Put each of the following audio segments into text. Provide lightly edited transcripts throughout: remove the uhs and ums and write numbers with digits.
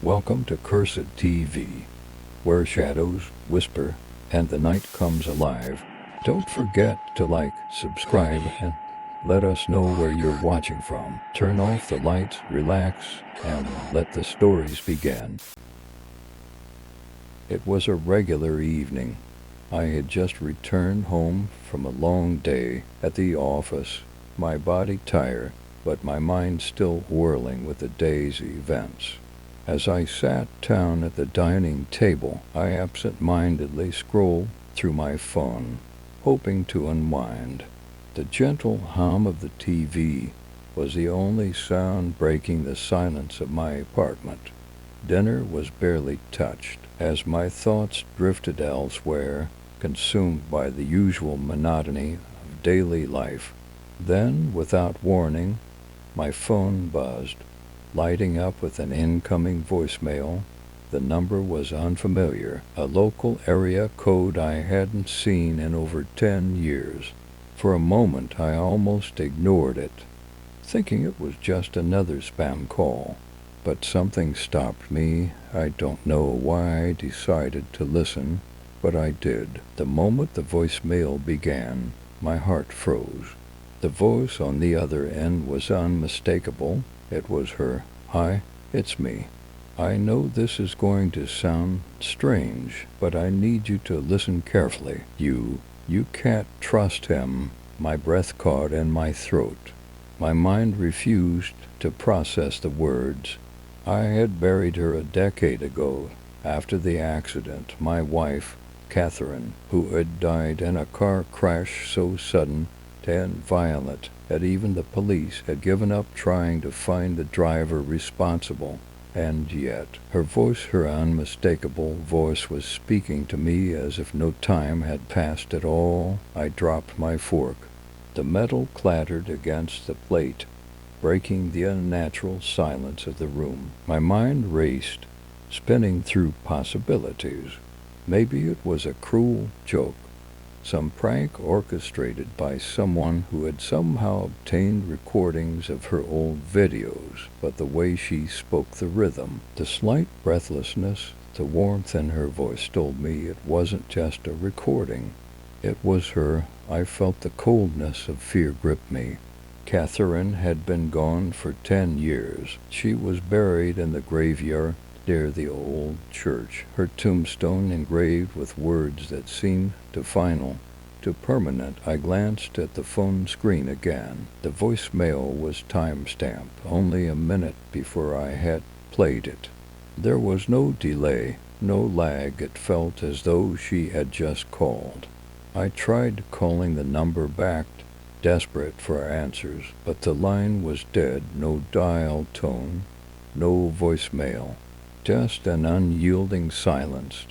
Welcome to Cursed TV, where shadows whisper and the night comes alive. Don't forget to like, subscribe, and let us know where you're watching from. Turn off the lights, relax, and let the stories begin. It was a regular evening. I had just returned home from a long day at the office, my body tired, but my mind still whirling with the day's events. As I sat down at the dining table, I absent-mindedly scrolled through my phone, hoping to unwind. The gentle hum of the TV was the only sound breaking the silence of my apartment. Dinner was barely touched, as my thoughts drifted elsewhere, consumed by the usual monotony of daily life. Then, without warning, my phone buzzed, lighting up with an incoming voicemail. The number was unfamiliar, a local area code I hadn't seen in over 10 years. For a moment I almost ignored it, thinking it was just another spam call. But something stopped me. I don't know why I decided to listen, but I did. The moment the voicemail began, my heart froze. The voice on the other end was unmistakable. It was her. "Hi, it's me. I know this is going to sound strange, but I need you to listen carefully. You can't trust him." My breath caught in my throat. My mind refused to process the words. I had buried her a decade ago, after the accident. My wife, Catherine, who had died in a car crash so sudden and violent that even the police had given up trying to find the driver responsible. And yet, her unmistakable voice was speaking to me as if no time had passed at all. I dropped my fork. The metal clattered against the plate, breaking the unnatural silence of the room. My mind raced, spinning through possibilities. Maybe it was a cruel joke, some prank orchestrated by someone who had somehow obtained recordings of her old videos. But the way she spoke, the rhythm, the slight breathlessness, the warmth in her voice told me it wasn't just a recording. It was her. I felt the coldness of fear grip me. Catherine had been gone for 10 years. She was buried in the graveyard near the old church, her tombstone engraved with words that seemed to final, to permanent. I glanced at the phone screen again. The voicemail was time-stamped, only a minute before I had played it. There was no delay, no lag. It felt as though she had just called. I tried calling the number back, desperate for answers, but the line was dead. No dial tone, no voicemail. Just an unyielding silence,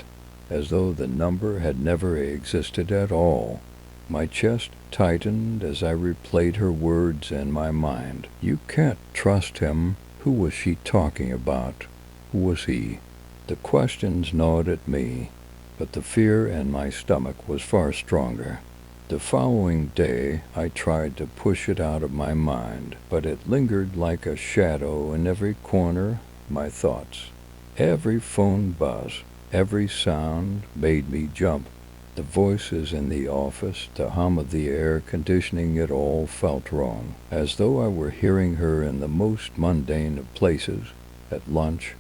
as though the number had never existed at all. My chest tightened as I replayed her words in my mind. "You can't trust him." Who was she talking about? Who was he? The questions gnawed at me, but the fear in my stomach was far stronger. The following day, I tried to push it out of my mind, but it lingered like a shadow in every corner of my thoughts. Every phone buzz, every sound made me jump. The voices in the office, the hum of the air conditioning, it all felt wrong, as though I were hearing her in the most mundane of places. At lunch,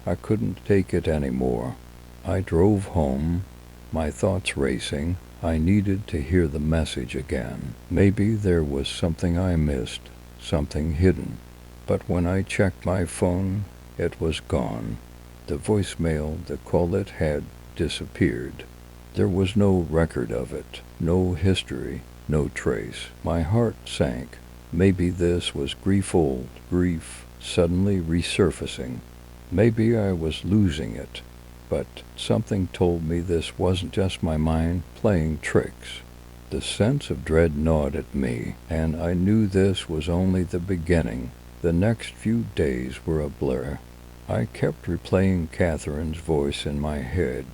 I couldn't take it anymore. I drove home, my thoughts racing. I needed to hear the message again. Maybe there was something I missed, something hidden. But when I checked my phone, it was gone. The voicemail, the call, it had disappeared. There was no record of it, no history, no trace. My heart sank. Maybe this was grief suddenly resurfacing. Maybe I was losing it. But something told me this wasn't just my mind playing tricks. The sense of dread gnawed at me, and I knew this was only the beginning. The next few days were a blur. I kept replaying Catherine's voice in my head.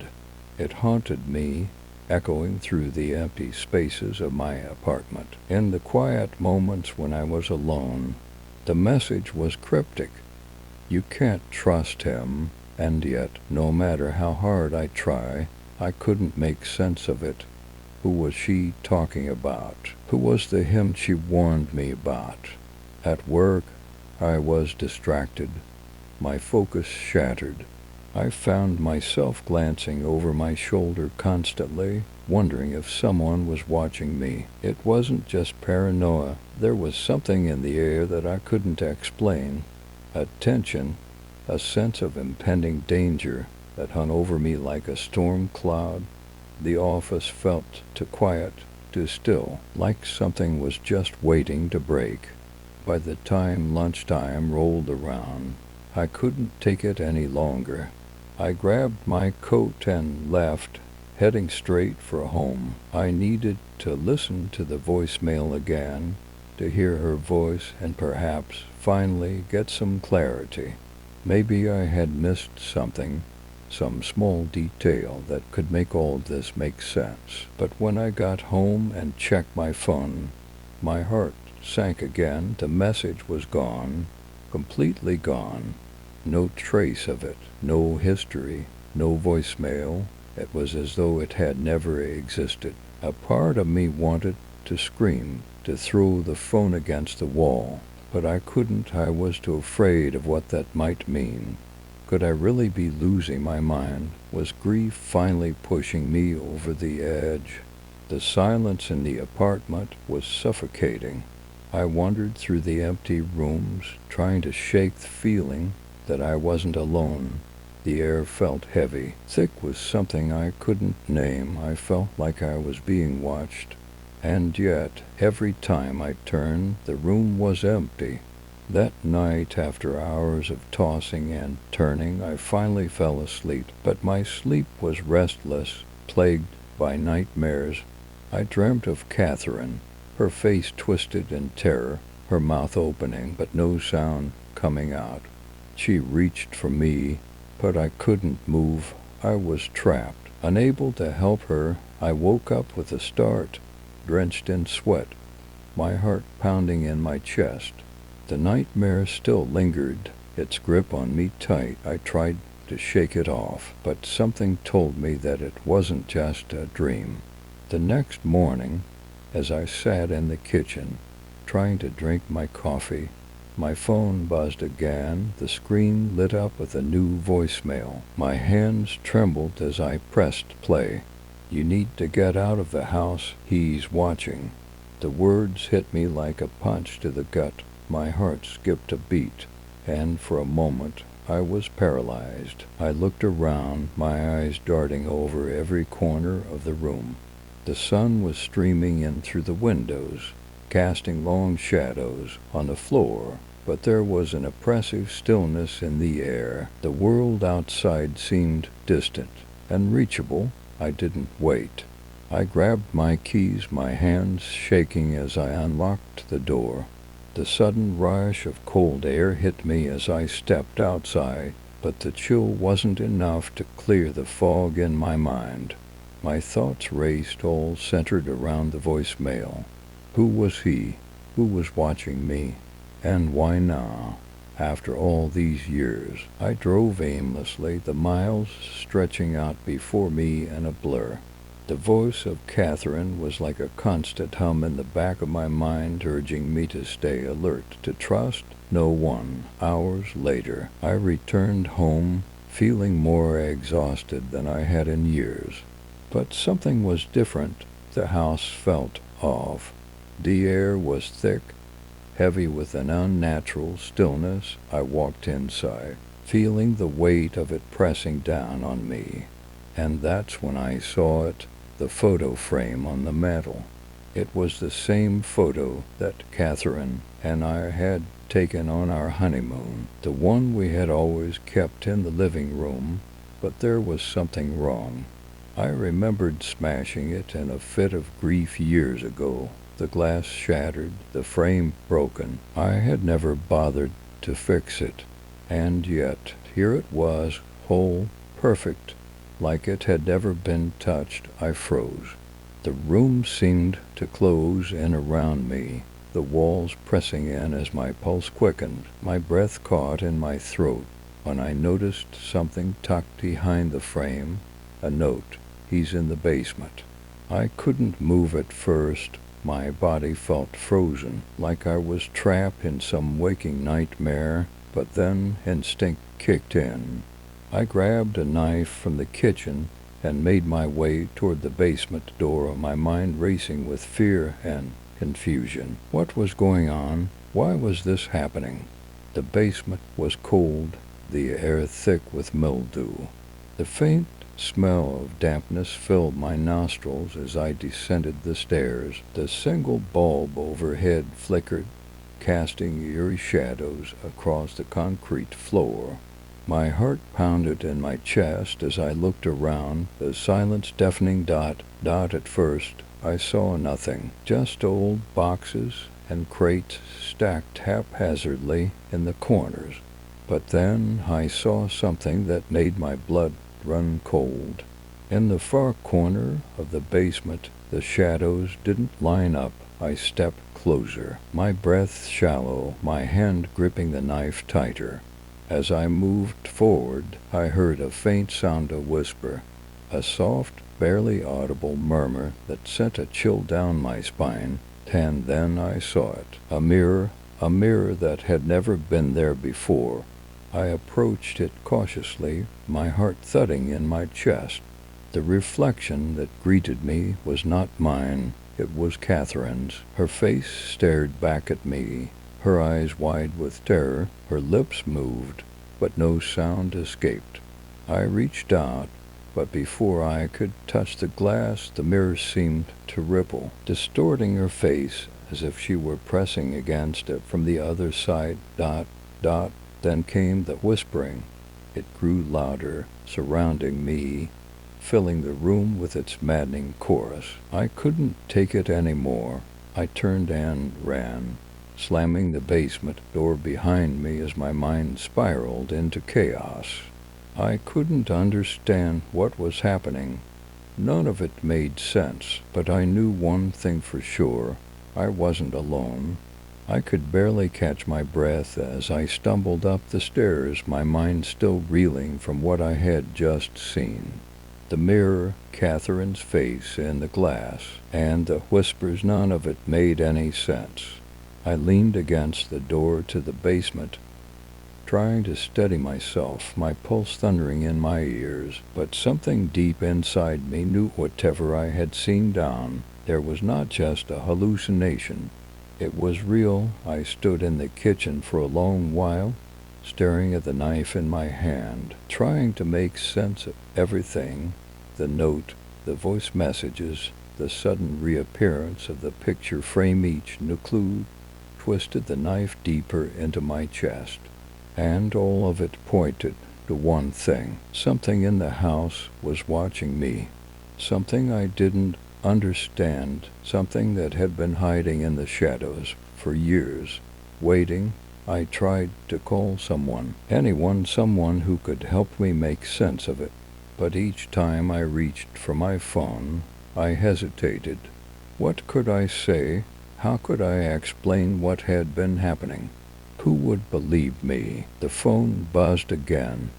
It haunted me, echoing through the empty spaces of my apartment. In the quiet moments when I was alone, the message was cryptic. "You can't trust him." And yet, no matter how hard I try, I couldn't make sense of it. Who was she talking about? Who was the him she warned me about? At work, I was distracted, my focus shattered. I found myself glancing over my shoulder constantly, wondering if someone was watching me. It wasn't just paranoia. There was something in the air that I couldn't explain. A tension, a sense of impending danger that hung over me like a storm cloud. The office felt too quiet, too still, like something was just waiting to break. By the time lunchtime rolled around, I couldn't take it any longer. I grabbed my coat and left, heading straight for home. I needed to listen to the voicemail again, to hear her voice and perhaps finally get some clarity. Maybe I had missed something, some small detail that could make all this make sense. But when I got home and checked my phone, my heart sank again. The message was gone, completely gone. No trace of it, no history, no voicemail. It was as though it had never existed. A part of me wanted to scream, to throw the phone against the wall, but I couldn't. I was too afraid of what that might mean. Could I really be losing my mind? Was grief finally pushing me over the edge? The silence in the apartment was suffocating. I wandered through the empty rooms, trying to shake the feeling that I wasn't alone. The air felt heavy, thick with something I couldn't name. I felt like I was being watched. And yet, every time I turned, the room was empty. That night, after hours of tossing and turning, I finally fell asleep. But my sleep was restless, plagued by nightmares. I dreamt of Catherine, her face twisted in terror, her mouth opening, but no sound coming out. She reached for me, but I couldn't move. I was trapped, unable to help her. I woke up with a start, drenched in sweat, my heart pounding in my chest. The nightmare still lingered, its grip on me tight. I tried to shake it off, but something told me that it wasn't just a dream. The next morning, as I sat in the kitchen, trying to drink my coffee, my phone buzzed again. The screen lit up with a new voicemail. My hands trembled as I pressed play. "You need to get out of the house. He's watching." The words hit me like a punch to the gut. My heart skipped a beat, and for a moment I was paralyzed. I looked around, my eyes darting over every corner of the room. The sun was streaming in through the windows, casting long shadows on the floor, but there was an oppressive stillness in the air. The world outside seemed distant, unreachable. I didn't wait. I grabbed my keys, my hands shaking as I unlocked the door. The sudden rush of cold air hit me as I stepped outside, but the chill wasn't enough to clear the fog in my mind. My thoughts raced, all centered around the voicemail. Who was he? Who was watching me? And why now? After all these years, I drove aimlessly, the miles stretching out before me in a blur. The voice of Catherine was like a constant hum in the back of my mind, urging me to stay alert, to trust no one. Hours later, I returned home, feeling more exhausted than I had in years. But something was different. The house felt off. The air was thick, heavy with an unnatural stillness. I walked inside, feeling the weight of it pressing down on me. And that's when I saw it, the photo frame on the mantel. It was the same photo that Catherine and I had taken on our honeymoon, the one we had always kept in the living room, but there was something wrong. I remembered smashing it in a fit of grief years ago. The glass shattered, the frame broken. I had never bothered to fix it, and yet here it was, whole, perfect, like it had never been touched. I froze. The room seemed to close in around me, the walls pressing in as my pulse quickened. My breath caught in my throat. when I noticed something tucked behind the frame, a note. He's in the basement. I couldn't move at first. My body felt frozen, like I was trapped in some waking nightmare, but then instinct kicked in. I grabbed a knife from the kitchen and made my way toward the basement door, my mind racing with fear and confusion. What was going on? Why was this happening? The basement was cold, the air thick with mildew. The faint smell of dampness filled my nostrils as I descended the stairs. The single bulb overhead flickered, casting eerie shadows across the concrete floor. My heart pounded in my chest as I looked around, the silence deafening. At first, I saw nothing, just old boxes and crates stacked haphazardly in the corners. But then I saw something that made my blood run cold. In the far corner of the basement, the shadows didn't line up. I stepped closer, my breath shallow, my hand gripping the knife tighter. As I moved forward, I heard a faint sound, a whisper, a soft, barely audible murmur that sent a chill down my spine. And then I saw it, a mirror that had never been there before. I approached it cautiously, my heart thudding in my chest. The reflection that greeted me was not mine, it was Catherine's. Her face stared back at me, her eyes wide with terror, her lips moved, but no sound escaped. I reached out, but before I could touch the glass, the mirror seemed to ripple, distorting her face as if she were pressing against it from the other side. Then came the whispering. It grew louder, surrounding me, filling the room with its maddening chorus. I couldn't take it anymore. I turned and ran, slamming the basement door behind me as my mind spiraled into chaos. I couldn't understand what was happening. None of it made sense, but I knew one thing for sure. I wasn't alone. I could barely catch my breath as I stumbled up the stairs, my mind still reeling from what I had just seen. The mirror, Catherine's face in the glass, and the whispers, none of it made any sense. I leaned against the door to the basement, trying to steady myself, my pulse thundering in my ears, but something deep inside me knew whatever I had seen down there was not just a hallucination. It was real. I stood in the kitchen for a long while, staring at the knife in my hand, trying to make sense of everything, the note, the voice messages, the sudden reappearance of the picture frame. Each new clue twisted the knife deeper into my chest, and all of it pointed to one thing. Something in the house was watching me, something I didn't understand, something that had been hiding in the shadows for years, waiting. I tried to call someone, anyone, someone who could help me make sense of it, but each time I reached for my phone, I hesitated. What could I say? How could I explain what had been happening? Who would believe me? The phone buzzed again.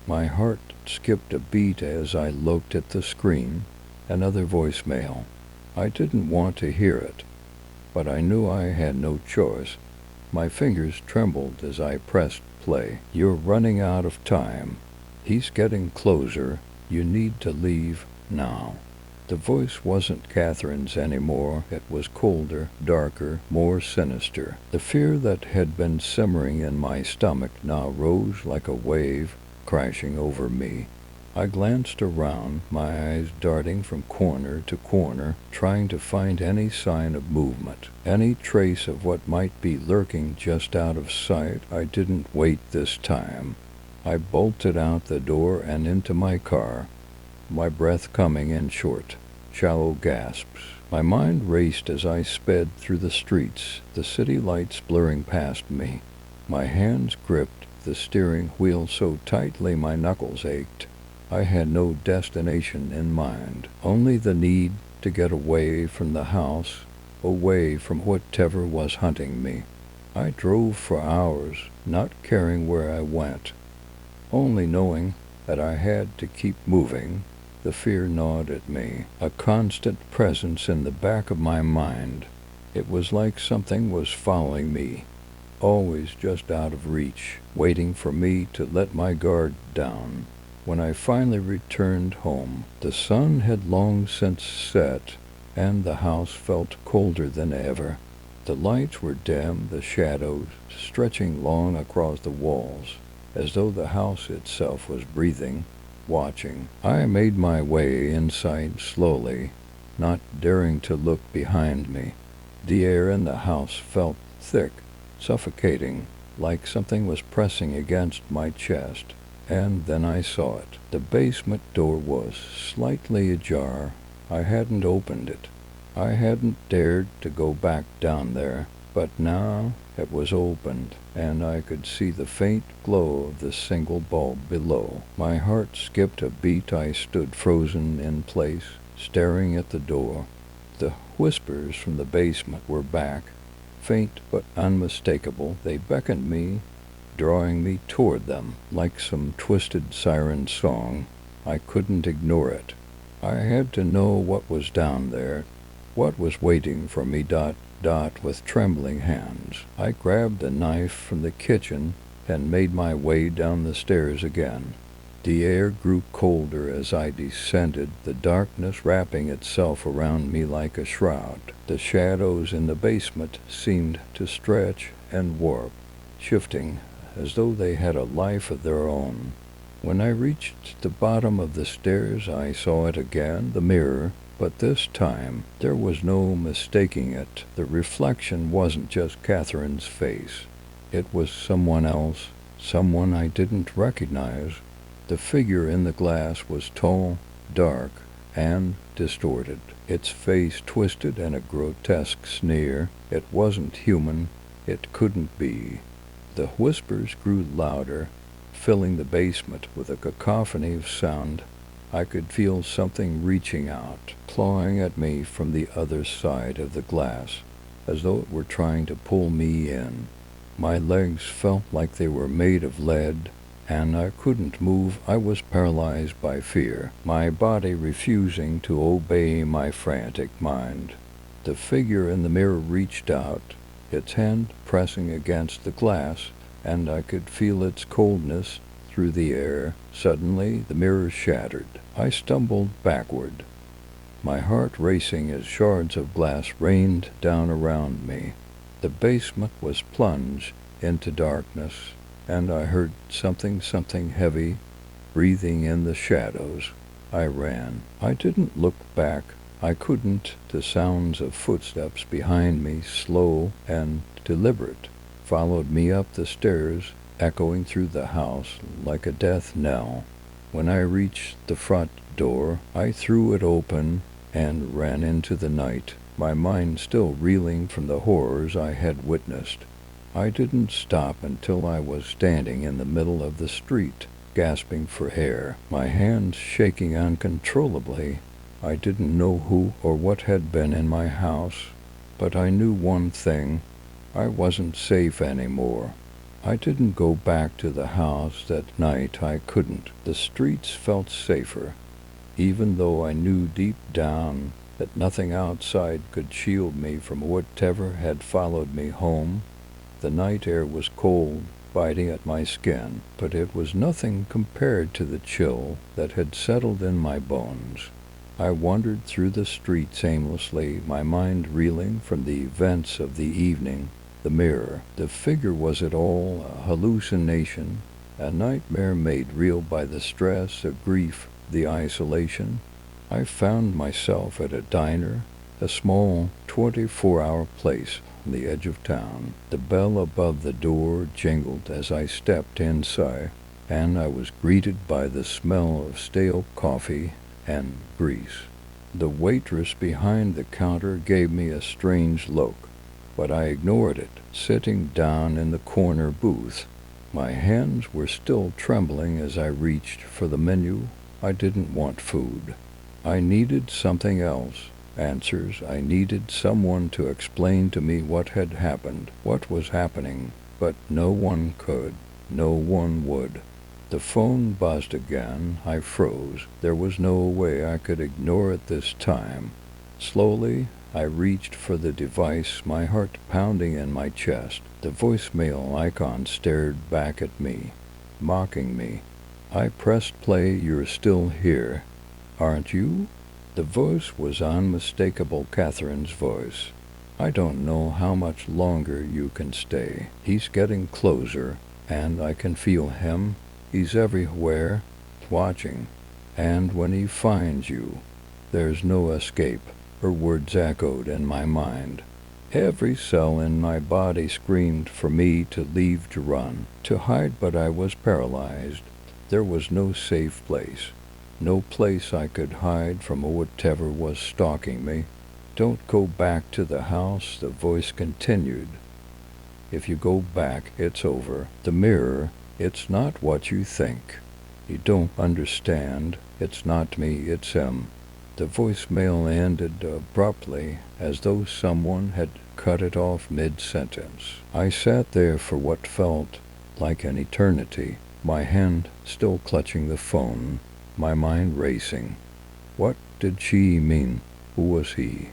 My heart skipped a beat as I looked at the screen. Another voicemail. I didn't want to hear it, but I knew I had no choice. My fingers trembled as I pressed play. You're running out of time. He's getting closer. You need to leave now. The voice wasn't Catherine's anymore. It was colder, darker, more sinister. The fear that had been simmering in my stomach now rose like a wave, crashing over me. I glanced around, my eyes darting from corner to corner, trying to find any sign of movement, any trace of what might be lurking just out of sight. I didn't wait this time. I bolted out the door and into my car, my breath coming in short, shallow gasps. My mind raced as I sped through the streets, the city lights blurring past me. My hands gripped the steering wheel so tightly my knuckles ached. I had no destination in mind, only the need to get away from the house, away from whatever was hunting me. I drove for hours, not caring where I went, only knowing that I had to keep moving. The fear gnawed at me, a constant presence in the back of my mind. It was like something was following me, always just out of reach, waiting for me to let my guard down. When I finally returned home, the sun had long since set, and the house felt colder than ever. The lights were dim, the shadows stretching long across the walls, as though the house itself was breathing, watching. I made my way inside slowly, not daring to look behind me. The air in the house felt thick, suffocating, like something was pressing against my chest. And then I saw it. The basement door was slightly ajar. I hadn't opened it. I hadn't dared to go back down there, but now it was opened, and I could see the faint glow of the single bulb below. My heart skipped a beat. I stood frozen in place, staring at the door. The whispers from the basement were back, faint but unmistakable. They beckoned me, drawing me toward them like some twisted siren song. I couldn't ignore it. I had to know what was down there, what was waiting for me. With trembling hands, I grabbed the knife from the kitchen and made my way down the stairs again. The air grew colder as I descended, the darkness wrapping itself around me like a shroud. The shadows in the basement seemed to stretch and warp, shifting as though they had a life of their own. When I reached the bottom of the stairs, I saw it again, the mirror, but this time there was no mistaking it. The reflection wasn't just Catherine's face. It was someone else, someone I didn't recognize. The figure in the glass was tall, dark, and distorted, its face twisted in a grotesque sneer. It wasn't human. It couldn't be. The whispers grew louder, filling the basement with a cacophony of sound. I could feel something reaching out, clawing at me from the other side of the glass, as though it were trying to pull me in. My legs felt like they were made of lead, and I couldn't move. I was paralyzed by fear, my body refusing to obey my frantic mind. The figure in the mirror reached out, its hand pressing against the glass, and I could feel its coldness through the air. Suddenly, the mirror shattered. I stumbled backward, my heart racing as shards of glass rained down around me. The basement was plunged into darkness, and I heard something heavy breathing in the shadows. I ran. I didn't look back. I couldn't. The sounds of footsteps behind me, slow and deliberate, followed me up the stairs, echoing through the house like a death knell. When I reached the front door, I threw it open and ran into the night, my mind still reeling from the horrors I had witnessed. I didn't stop until I was standing in the middle of the street, gasping for air, my hands shaking uncontrollably. I didn't know who or what had been in my house, but I knew one thing: I wasn't safe anymore. I didn't go back to the house that night. I couldn't. The streets felt safer, even though I knew deep down that nothing outside could shield me from whatever had followed me home. The night air was cold, biting at my skin, but it was nothing compared to the chill that had settled in my bones. I wandered through the streets aimlessly, my mind reeling from the events of the evening. The mirror, the figure, was it all a hallucination, a nightmare made real by the stress, the grief, the isolation? I found myself at a diner, a small 24-hour place on the edge of town. The bell above the door jingled as I stepped inside, and I was greeted by the smell of stale coffee and grease. The waitress behind the counter gave me a strange look, but I ignored it, sitting down in the corner booth. My hands were still trembling as I reached for the menu. I didn't want food. I needed something else. Answers. I needed someone to explain to me what had happened, what was happening, but no one could. No one would. The phone buzzed again. I froze. There was no way I could ignore it this time. Slowly, I reached for the device, my heart pounding in my chest. The voicemail icon stared back at me, mocking me. I pressed play. "You're still here, aren't you?" The voice was unmistakable, Catherine's voice. "I don't know how much longer you can stay. He's getting closer, and I can feel him. He's everywhere, watching. And when he finds you, there's no escape." Her words echoed in my mind. Every cell in my body screamed for me to leave, to run, to hide, but I was paralyzed. There was no safe place. No place I could hide from whatever was stalking me. "Don't go back to the house," the voice continued. "If you go back, it's over. The mirror, it's not what you think. You don't understand. It's not me, it's him." The voicemail ended abruptly, as though someone had cut it off mid-sentence. I sat there for what felt like an eternity, my hand still clutching the phone, my mind racing. What did she mean? Who was he?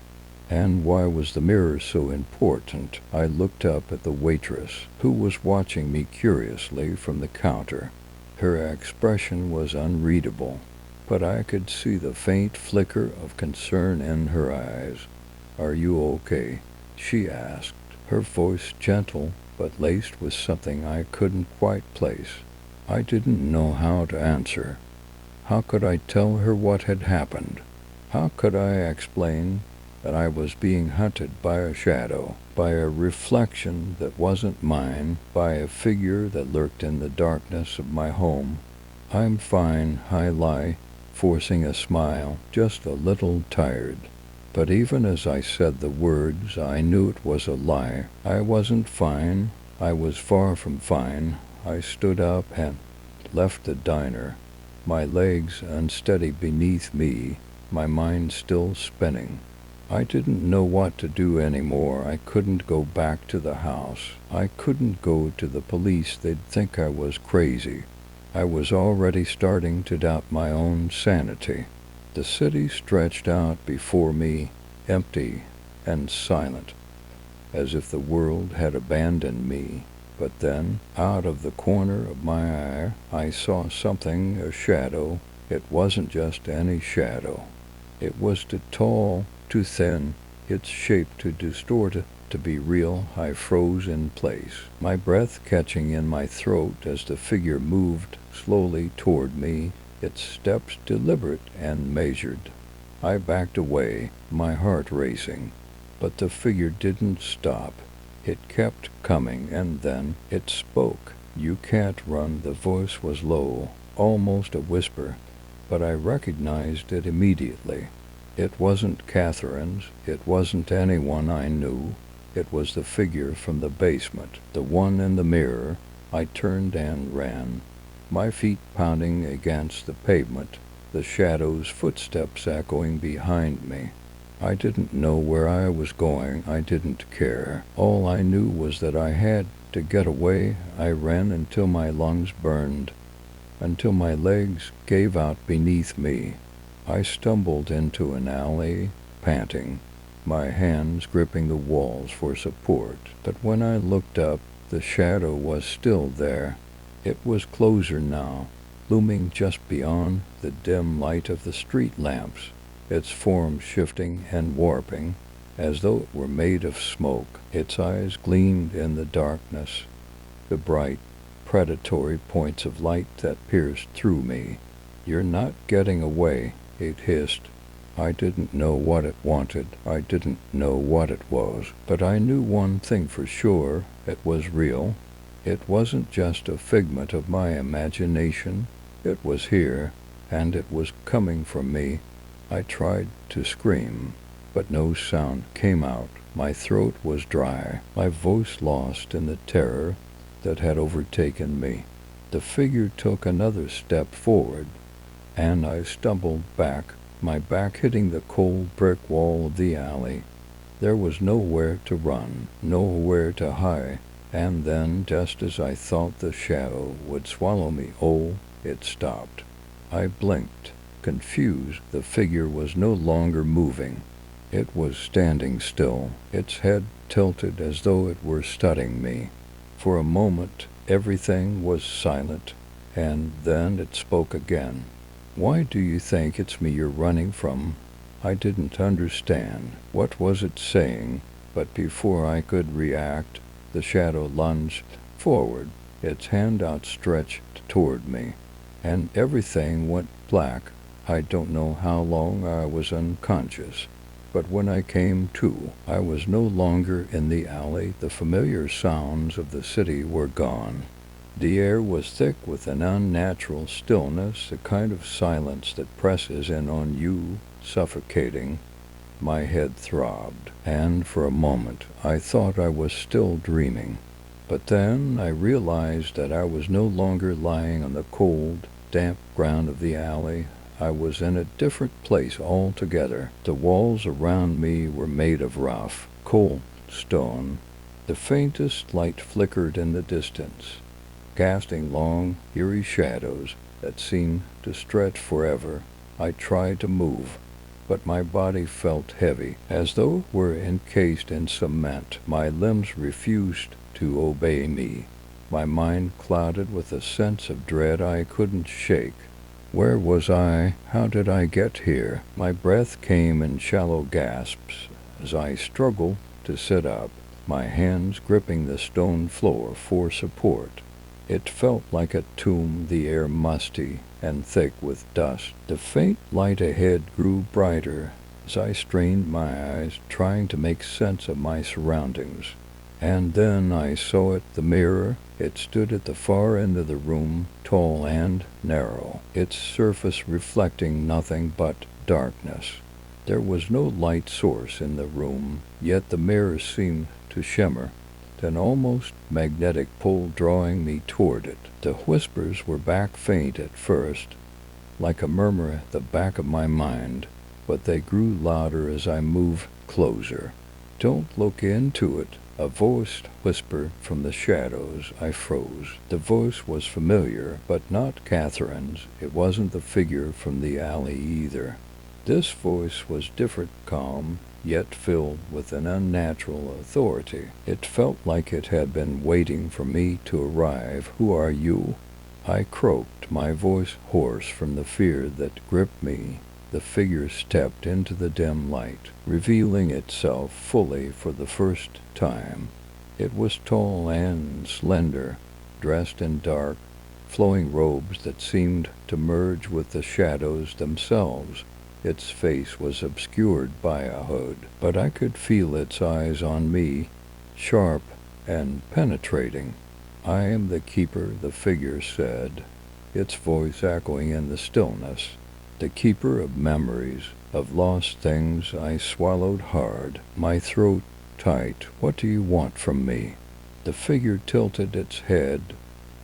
And why was the mirror so important? I looked up at the waitress, who was watching me curiously from the counter. Her expression was unreadable, but I could see the faint flicker of concern in her eyes. "Are you okay?" she asked, her voice gentle but laced with something I couldn't quite place. I didn't know how to answer. How could I tell her what had happened? How could I explain that I was being hunted by a shadow, by a reflection that wasn't mine, by a figure that lurked in the darkness of my home? "I'm fine," I lie, forcing a smile, "just a little tired." But even as I said the words, I knew it was a lie. I wasn't fine. I was far from fine. I stood up and left the diner, my legs unsteady beneath me, my mind still spinning. I didn't know what to do anymore. I couldn't go back to the house. I couldn't go to the police. They'd think I was crazy. I was already starting to doubt my own sanity. The city stretched out before me, empty and silent, as if the world had abandoned me. But then, out of the corner of my eye, I saw something, a shadow. It wasn't just any shadow. It was too tall, too thin, its shape too distorted to be real. I froze in place, my breath catching in my throat as the figure moved slowly toward me, its steps deliberate and measured. I backed away, my heart racing, but the figure didn't stop. It kept coming, and then it spoke. "You can't run." The voice was low, almost a whisper, but I recognized it immediately. It wasn't Catherine's. It wasn't anyone I knew. It was the figure from the basement, the one in the mirror. I turned and ran, my feet pounding against the pavement, the shadow's footsteps echoing behind me. I didn't know where I was going. I didn't care. All I knew was that I had to get away. I ran until my lungs burned, until my legs gave out beneath me. I stumbled into an alley, panting, my hands gripping the walls for support. But when I looked up, the shadow was still there. It was closer now, looming just beyond the dim light of the street lamps, its form shifting and warping, as though it were made of smoke. Its eyes gleamed in the darkness, the bright, predatory points of light that pierced through me. "You're not getting away," it hissed. I didn't know what it wanted. I didn't know what it was. But I knew one thing for sure. It was real. It wasn't just a figment of my imagination. It was here, and it was coming for me. I tried to scream, but no sound came out. My throat was dry, my voice lost in the terror that had overtaken me. The figure took another step forward, and I stumbled back, my back hitting the cold brick wall of the alley. There was nowhere to run, nowhere to hide. And then, just as I thought the shadow would swallow me whole, it stopped. I blinked, confused. The figure was no longer moving. It was standing still, its head tilted as though it were studying me. For a moment, everything was silent, and then it spoke again. "Why do you think it's me you're running from?" I didn't understand. What was it saying? But before I could react, the shadow lunged forward, its hand outstretched toward me, and everything went black. I don't know how long I was unconscious, but when I came to, I was no longer in the alley. The familiar sounds of the city were gone. The air was thick with an unnatural stillness, the kind of silence that presses in on you, suffocating. My head throbbed, and for a moment I thought I was still dreaming. But then I realized that I was no longer lying on the cold, damp ground of the alley. I was in a different place altogether. The walls around me were made of rough, cold stone. The faintest light flickered in the distance, casting long, eerie shadows that seemed to stretch forever. I tried to move, but my body felt heavy, as though it were encased in cement. My limbs refused to obey me. My mind clouded with a sense of dread I couldn't shake. Where was I? How did I get here? My breath came in shallow gasps as I struggled to sit up, my hands gripping the stone floor for support. It felt like a tomb, the air musty and thick with dust. The faint light ahead grew brighter as I strained my eyes, trying to make sense of my surroundings. And then I saw it, the mirror. It stood at the far end of the room, tall and narrow, its surface reflecting nothing but darkness. There was no light source in the room, yet the mirror seemed to shimmer, an almost magnetic pull drawing me toward it. The whispers were back faint at first, like a murmur at the back of my mind, but they grew louder as I moved closer. "Don't look into it," a voice whispered from the shadows. I froze. The voice was familiar, but not Catherine's. It wasn't the figure from the alley either. This voice was different, calm, yet filled with an unnatural authority. It felt like it had been waiting for me to arrive. "Who are you?" I croaked, my voice hoarse from the fear that gripped me. The figure stepped into the dim light, revealing itself fully for the first time. It was tall and slender, dressed in dark, flowing robes that seemed to merge with the shadows themselves. Its face was obscured by a hood, but I could feel its eyes on me, sharp and penetrating. "I am the keeper," the figure said, its voice echoing in the stillness. "The keeper of memories, of lost things." I swallowed hard, my throat tight. "What do you want from me?" The figure tilted its head,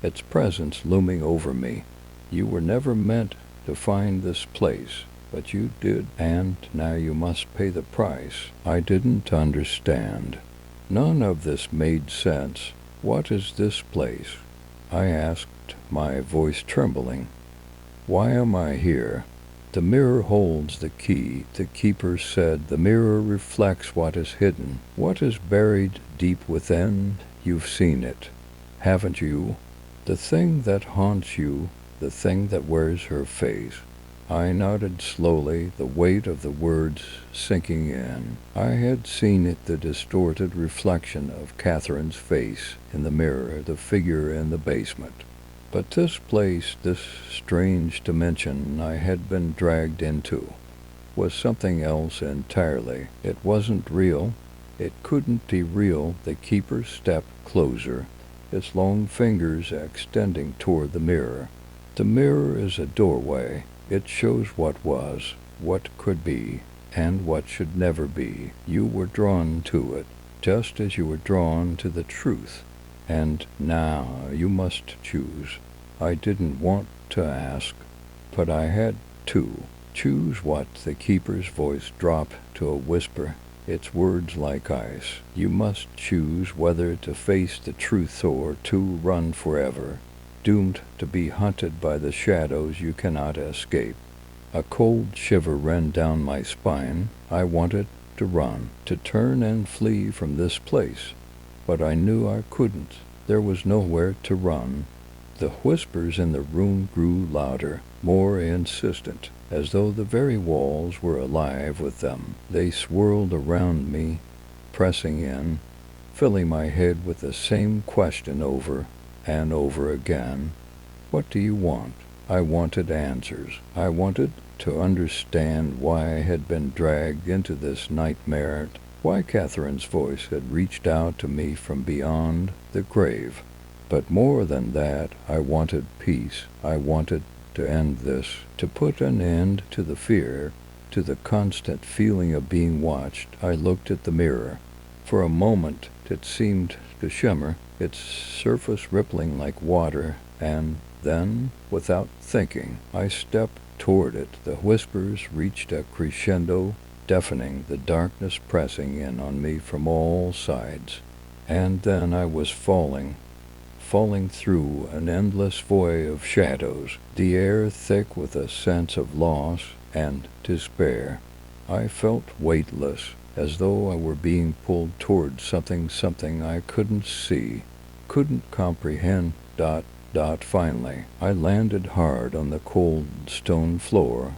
its presence looming over me. "You were never meant to find this place, but you did, and now you must pay the price." I didn't understand. None of this made sense. "What is this place?" I asked, my voice trembling. "Why am I here?" "The mirror holds the key," the keeper said. "The mirror reflects what is hidden, what is buried deep within. You've seen it, haven't you? The thing that haunts you, the thing that wears her face." I nodded slowly, the weight of the words sinking in. I had seen it, the distorted reflection of Catherine's face in the mirror, the figure in the basement. But this place, this strange dimension I had been dragged into, was something else entirely. It wasn't real. It couldn't be real. The keeper stepped closer, its long fingers extending toward the mirror. "The mirror is a doorway. It shows what was, what could be, and what should never be. You were drawn to it, just as you were drawn to the truth. And now you must choose." I didn't want to ask, but I had to. "Choose what?" The keeper's voice dropped to a whisper. its words like ice. You must choose whether to face the truth or to run forever, doomed to be hunted by the shadows you cannot escape. A cold shiver ran down my spine. I wanted to run, to turn and flee from this place, but I knew I couldn't. There was nowhere to run. The whispers in the room grew louder, more insistent, as though the very walls were alive with them. They swirled around me, pressing in, filling my head with the same question over and over again. What do you want? I wanted answers. I wanted to understand why I had been dragged into this nightmare, why Catherine's voice had reached out to me from beyond the grave. But more than that, I wanted peace. I wanted to end this, to put an end to the fear, to the constant feeling of being watched. I looked at the mirror. For a moment it seemed to shimmer, its surface rippling like water, and then, without thinking, I stepped toward it. The whispers reached a crescendo, deafening, the darkness pressing in on me from all sides. And then I was falling through an endless void of shadows, the air thick with a sense of loss and despair. I felt weightless, as though I were being pulled toward something I couldn't see, couldn't comprehend. Finally, I landed hard on the cold stone floor,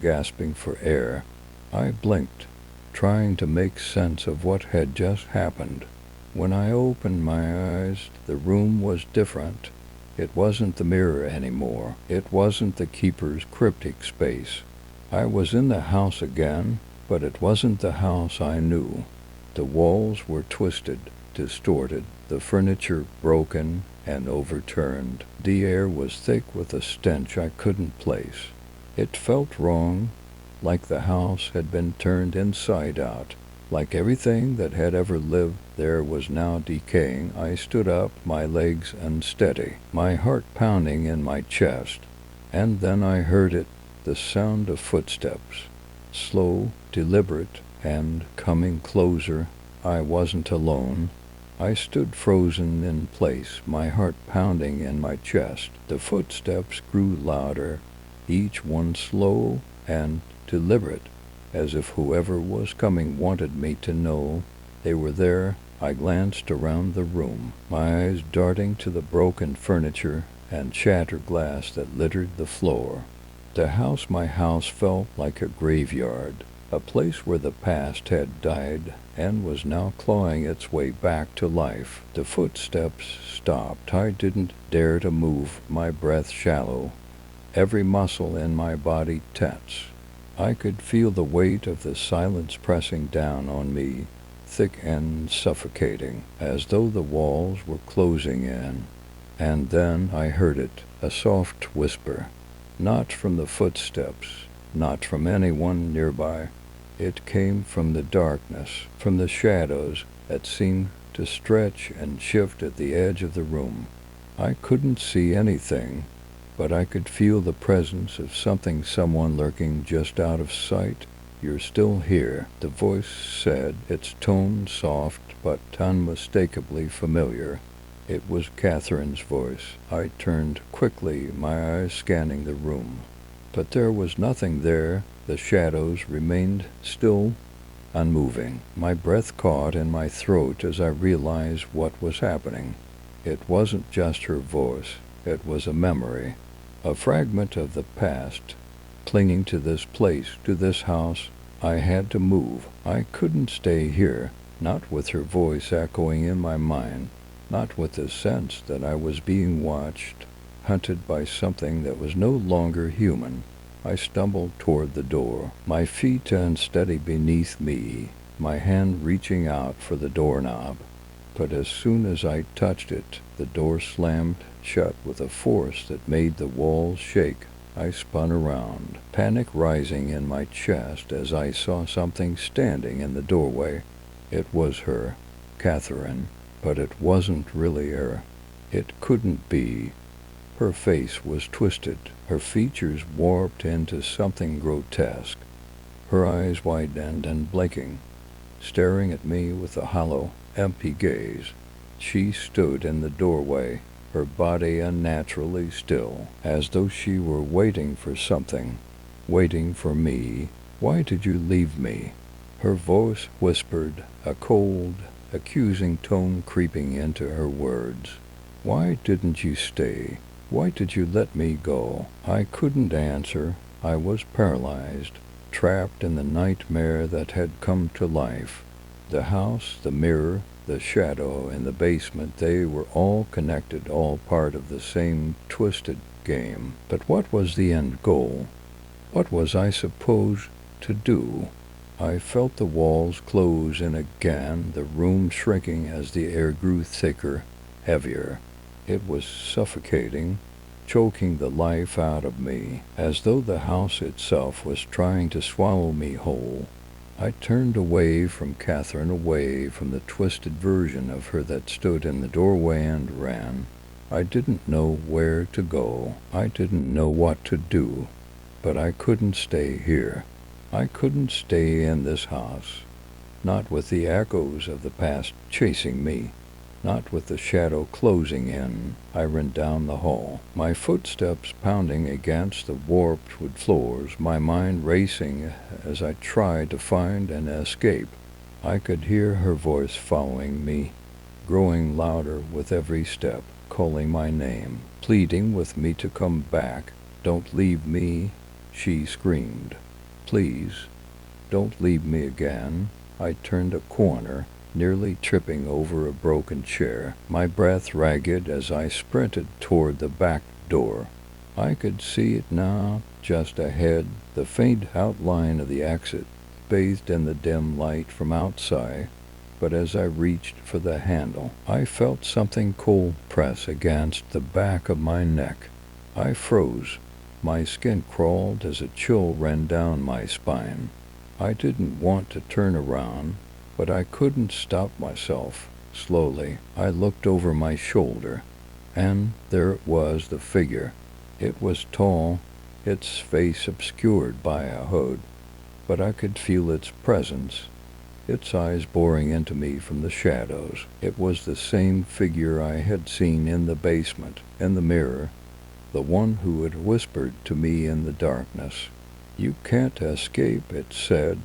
gasping for air. I blinked, trying to make sense of what had just happened. When I opened my eyes, the room was different. It wasn't the mirror anymore. It wasn't the keeper's cryptic space. I was in the house again, but it wasn't the house I knew. The walls were twisted, distorted, the furniture broken and overturned. The air was thick with a stench I couldn't place. It felt wrong, like the house had been turned inside out, like everything that had ever lived there was now decaying. I stood up, my legs unsteady, my heart pounding in my chest, and then I heard it, the sound of footsteps, slow, deliberate, and coming closer. I wasn't alone. I stood frozen in place, my heart pounding in my chest. The footsteps grew louder, each one slow and deliberate, as if whoever was coming wanted me to know they were there. I glanced around the room, my eyes darting to the broken furniture and shattered glass that littered the floor. My house felt like a graveyard, a place where the past had died and was now clawing its way back to life. The footsteps stopped. I didn't dare to move, my breath shallow, every muscle in my body tense. I could feel the weight of the silence pressing down on me, thick and suffocating, as though the walls were closing in. And then I heard it, a soft whisper, not from the footsteps, not from anyone nearby. It came from the darkness, from the shadows that seemed to stretch and shift at the edge of the room. I couldn't see anything, but I could feel the presence of someone lurking just out of sight. You're still here, the voice said, its tone soft but unmistakably familiar. It was Catherine's voice. I turned quickly, my eyes scanning the room. But there was nothing there. The shadows remained still, unmoving. My breath caught in my throat as I realized what was happening. It wasn't just her voice. It was a memory, a fragment of the past, clinging to this place, to this house. I had to move. I couldn't stay here, not with her voice echoing in my mind, not with the sense that I was being watched, hunted by something that was no longer human. I stumbled toward the door, my feet unsteady beneath me, my hand reaching out for the doorknob. But as soon as I touched it, the door slammed shut with a force that made the walls shake. I spun around, panic rising in my chest as I saw something standing in the doorway. It was her, Catherine, but it wasn't really her. It couldn't be. Her face was twisted, her features warped into something grotesque, her eyes widened and blinking, staring at me with a hollow, empty gaze. She stood in the doorway, her body unnaturally still, as though she were waiting for something, waiting for me. "Why did you leave me?" Her voice whispered, a cold, accusing tone creeping into her words. "Why didn't you stay? Why did you let me go?" I couldn't answer. I was paralyzed, trapped in the nightmare that had come to life. The house, the mirror, the shadow in the basement, they were all connected, all part of the same twisted game. But what was the end goal? What was I supposed to do? I felt the walls close in again, the room shrinking as the air grew thicker, heavier. It was suffocating, choking the life out of me, as though the house itself was trying to swallow me whole. I turned away from Catherine, away from the twisted version of her that stood in the doorway, and ran. I didn't know where to go. I didn't know what to do. But I couldn't stay here. I couldn't stay in this house. Not with the echoes of the past chasing me. Not with the shadow closing in. I ran down the hall, my footsteps pounding against the warped wood floors, my mind racing as I tried to find an escape. I could hear her voice following me, growing louder with every step, calling my name, pleading with me to come back. "Don't leave me," she screamed. "Please, don't leave me again." I turned a corner, nearly tripping over a broken chair, my breath ragged as I sprinted toward the back door. I could see it now, just ahead, the faint outline of the exit, bathed in the dim light from outside. But as I reached for the handle, I felt something cold press against the back of my neck. I froze. My skin crawled as a chill ran down my spine. I didn't want to turn around, but I couldn't stop myself. Slowly, I looked over my shoulder, and there it was, the figure. It was tall, its face obscured by a hood, but I could feel its presence, its eyes boring into me from the shadows. It was the same figure I had seen in the basement, in the mirror, the one who had whispered to me in the darkness. "You can't escape," it said,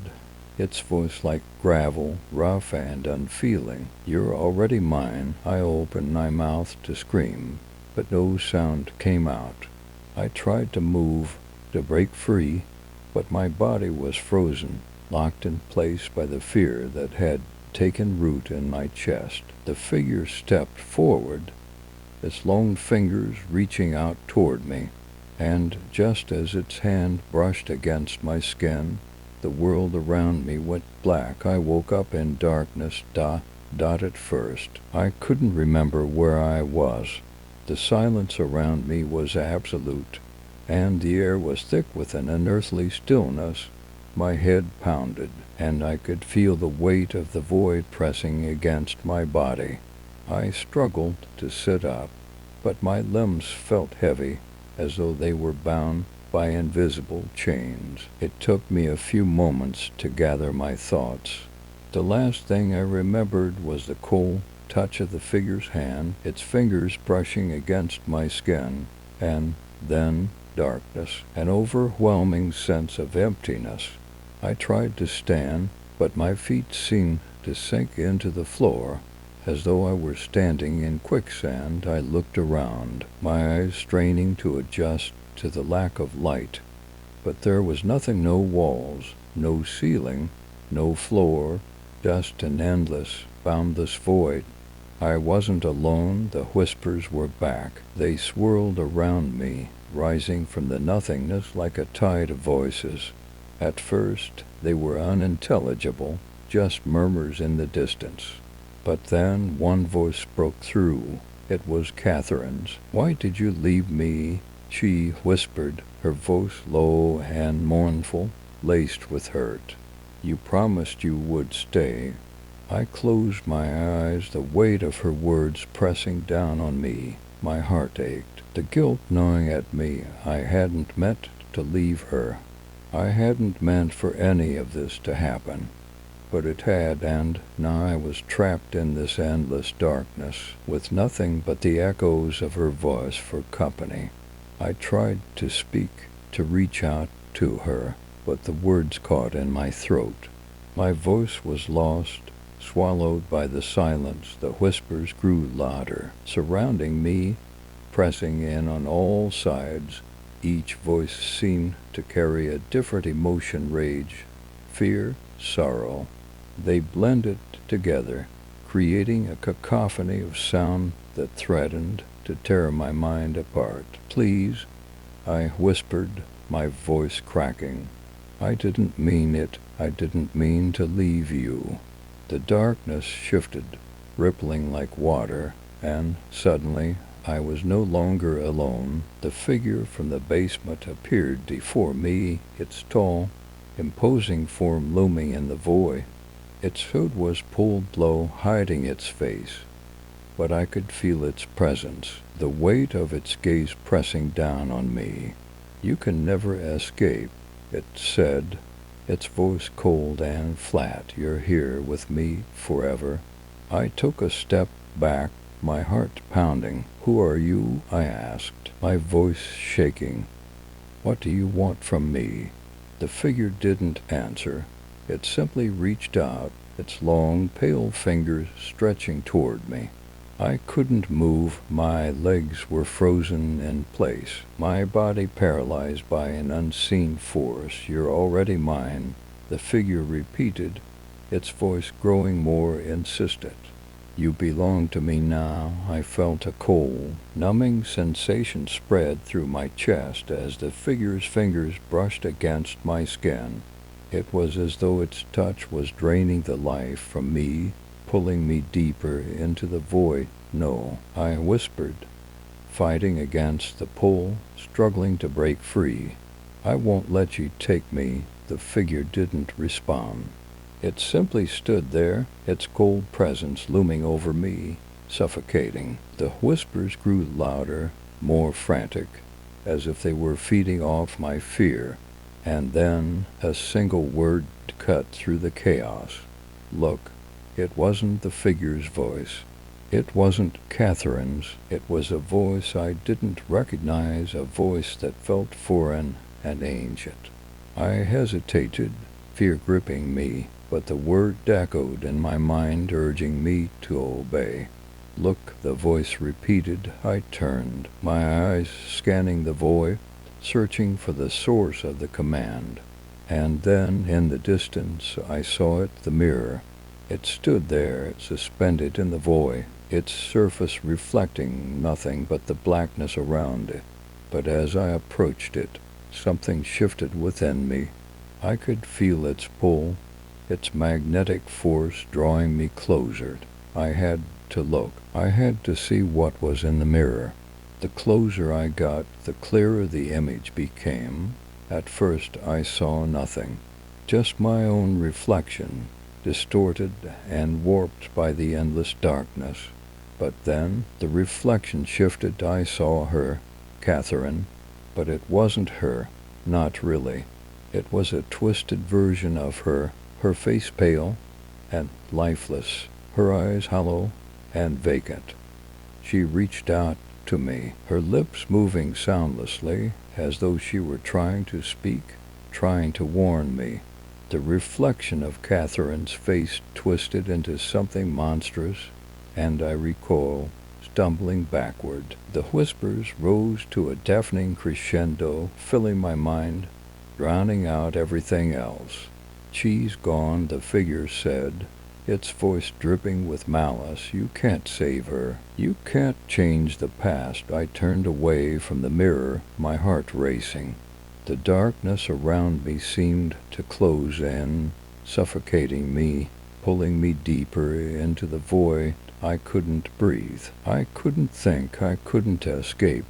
its voice like gravel, rough and unfeeling. "You're already mine." I opened my mouth to scream, but no sound came out. I tried to move, to break free, but my body was frozen, locked in place by the fear that had taken root in my chest. The figure stepped forward, its long fingers reaching out toward me, and just as its hand brushed against my skin, the world around me went black. I woke up in darkness, at first. I couldn't remember where I was. The silence around me was absolute, and the air was thick with an unearthly stillness. My head pounded, and I could feel the weight of the void pressing against my body. I struggled to sit up, but my limbs felt heavy, as though they were bound by invisible chains. It took me a few moments to gather my thoughts. The last thing I remembered was the cold touch of the figure's hand, its fingers brushing against my skin, and then darkness, an overwhelming sense of emptiness. I tried to stand, but my feet seemed to sink into the floor, as though I were standing in quicksand. I looked around, my eyes straining to adjust to the lack of light, but there was nothing, no walls, no ceiling, no floor, just an endless, boundless void. I wasn't alone. The whispers were back. They swirled around me, rising from the nothingness like a tide of voices. At first, they were unintelligible, just murmurs in the distance. But then one voice broke through. It was Catherine's. "Why did you leave me?" she whispered, her voice low and mournful, laced with hurt. "You promised you would stay." I closed my eyes, the weight of her words pressing down on me. My heart ached. The guilt gnawing at me. I hadn't meant to leave her. I hadn't meant for any of this to happen. but it had, and now I was trapped in this endless darkness, with nothing but the echoes of her voice for company. I tried to speak, to reach out to her, but the words caught in my throat. My voice was lost, swallowed by the silence. The whispers grew louder, surrounding me, pressing in on all sides. Each voice seemed to carry a different emotion: rage, fear, sorrow. They blended together, creating a cacophony of sound that threatened to tear my mind apart. "Please," I whispered, my voice cracking. "I didn't mean it. I didn't mean to leave you." The darkness shifted, rippling like water, and suddenly I was no longer alone. The figure from the basement appeared before me, its tall, imposing form looming in the void. Its hood was pulled low, hiding its face, but I could feel its presence, the weight of its gaze pressing down on me. "You can never escape," it said, its voice cold and flat. "You're here with me forever." I took a step back, my heart pounding. "Who are you?" I asked, my voice shaking. "What do you want from me?" The figure didn't answer. It simply reached out, its long, pale fingers stretching toward me. I couldn't move. My legs were frozen in place, my body paralyzed by an unseen force. "You're already mine," the figure repeated, its voice growing more insistent. "You belong to me now." I felt a cold, numbing sensation spread through my chest as the figure's fingers brushed against my skin. It was as though its touch was draining the life from me, pulling me deeper into the void. "No," I whispered, fighting against the pull, struggling to break free. "I won't let you take me." The figure didn't respond. It simply stood there, its cold presence looming over me, suffocating. The whispers grew louder, more frantic, as if they were feeding off my fear. And then a single word cut through the chaos. "Look." It wasn't the figure's voice. It wasn't Catherine's. It was a voice I didn't recognize, a voice that felt foreign and ancient. I hesitated, fear gripping me, but the word echoed in my mind, urging me to obey. "Look," the voice repeated. I turned, my eyes scanning the void, searching for the source of the command. And then, in the distance, I saw it, the mirror. It stood there, suspended in the void, its surface reflecting nothing but the blackness around it. But as I approached it, something shifted within me. I could feel its pull, its magnetic force drawing me closer. I had to look. I had to see what was in the mirror. The closer I got, the clearer the image became. At first I saw nothing, just my own reflection, distorted and warped by the endless darkness. But then the reflection shifted. I saw her, Catherine, but it wasn't her, not really. It was a twisted version of her, her face pale and lifeless, her eyes hollow and vacant. She reached out to me, her lips moving soundlessly, as though she were trying to speak, trying to warn me. The reflection of Catherine's face twisted into something monstrous, and I recoiled, stumbling backward. The whispers rose to a deafening crescendo, filling my mind, drowning out everything else. "She's gone," the figure said, its voice dripping with malice. "You can't save her. You can't change the past." I turned away from the mirror, my heart racing. The darkness around me seemed to close in, suffocating me, pulling me deeper into the void. I couldn't breathe. I couldn't think. I couldn't escape.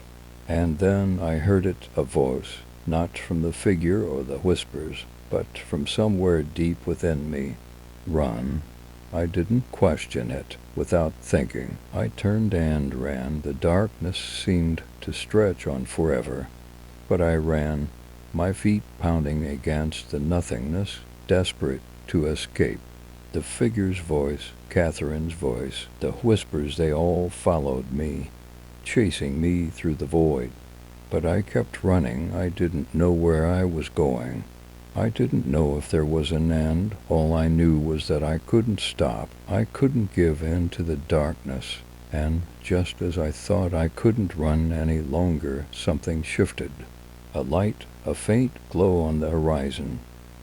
And then I heard it, a voice, not from the figure or the whispers, but from somewhere deep within me. "Run." I didn't question it. Without thinking, I turned and ran. The darkness seemed to stretch on forever, but I ran, my feet pounding against the nothingness, desperate to escape. The figure's voice, Catherine's voice, the whispers, they all followed me, chasing me through the void. But I kept running. I didn't know where I was going. I didn't know if there was an end. All I knew was that I couldn't stop. I couldn't give in to the darkness. And just as I thought I couldn't run any longer, something shifted. A light, a faint glow on the horizon.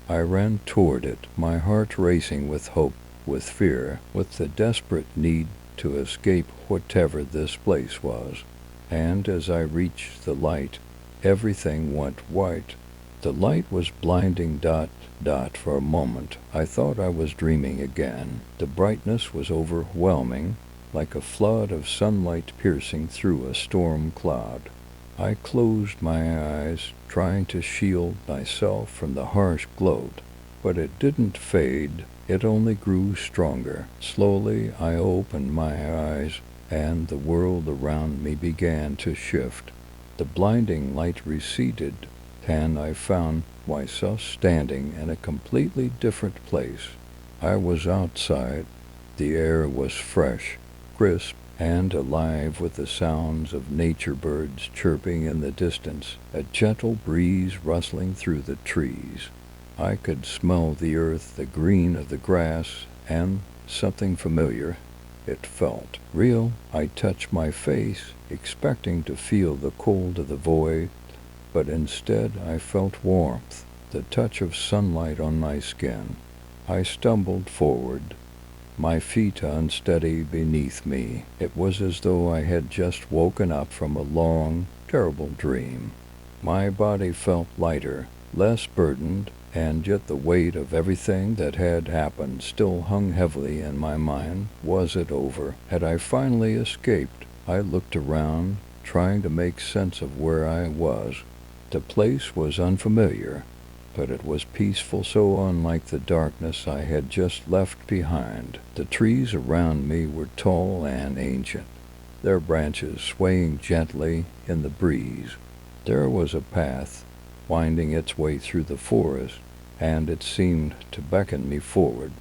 I ran toward it, my heart racing with hope, with fear, with the desperate need to escape whatever this place was. And as I reached the light, everything went white. The light was blinding. For a moment, I thought I was dreaming again. The brightness was overwhelming, like a flood of sunlight piercing through a storm cloud. I closed my eyes, trying to shield myself from the harsh glow, but it didn't fade. It only grew stronger. Slowly, I opened my eyes, and the world around me began to shift. The blinding light receded, and I found myself standing in a completely different place. I was outside. The air was fresh, crisp, and alive with the sounds of nature, birds chirping in the distance, a gentle breeze rustling through the trees. I could smell the earth, the green of the grass, and something familiar. It felt real. I touched my face, expecting to feel the cold of the void, but instead I felt warmth, the touch of sunlight on my skin. I stumbled forward, my feet unsteady beneath me. It was as though I had just woken up from a long, terrible dream. My body felt lighter, less burdened, and yet the weight of everything that had happened still hung heavily in my mind. Was it over? Had I finally escaped? I looked around, trying to make sense of where I was. The place was unfamiliar, but it was peaceful, so unlike the darkness I had just left behind. The trees around me were tall and ancient, their branches swaying gently in the breeze. There was a path winding its way through the forest, and it seemed to beckon me forward.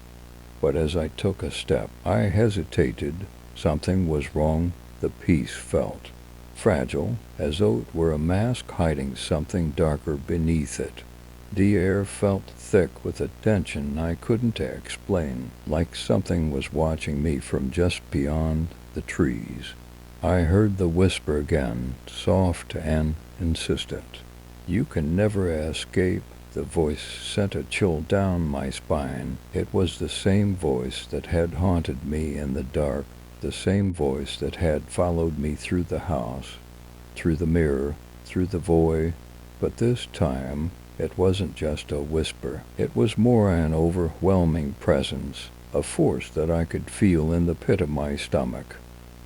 But as I took a step, I hesitated. Something was wrong. The peace felt fragile, as though it were a mask hiding something darker beneath it. The air felt thick with a tension I couldn't explain, like something was watching me from just beyond the trees. I heard the whisper again, soft and insistent. "You can never escape." The voice sent a chill down my spine. It was the same voice that had haunted me in the dark, the same voice that had followed me through the house, through the mirror, through the void. But this time, it wasn't just a whisper. It was more an overwhelming presence, a force that I could feel in the pit of my stomach.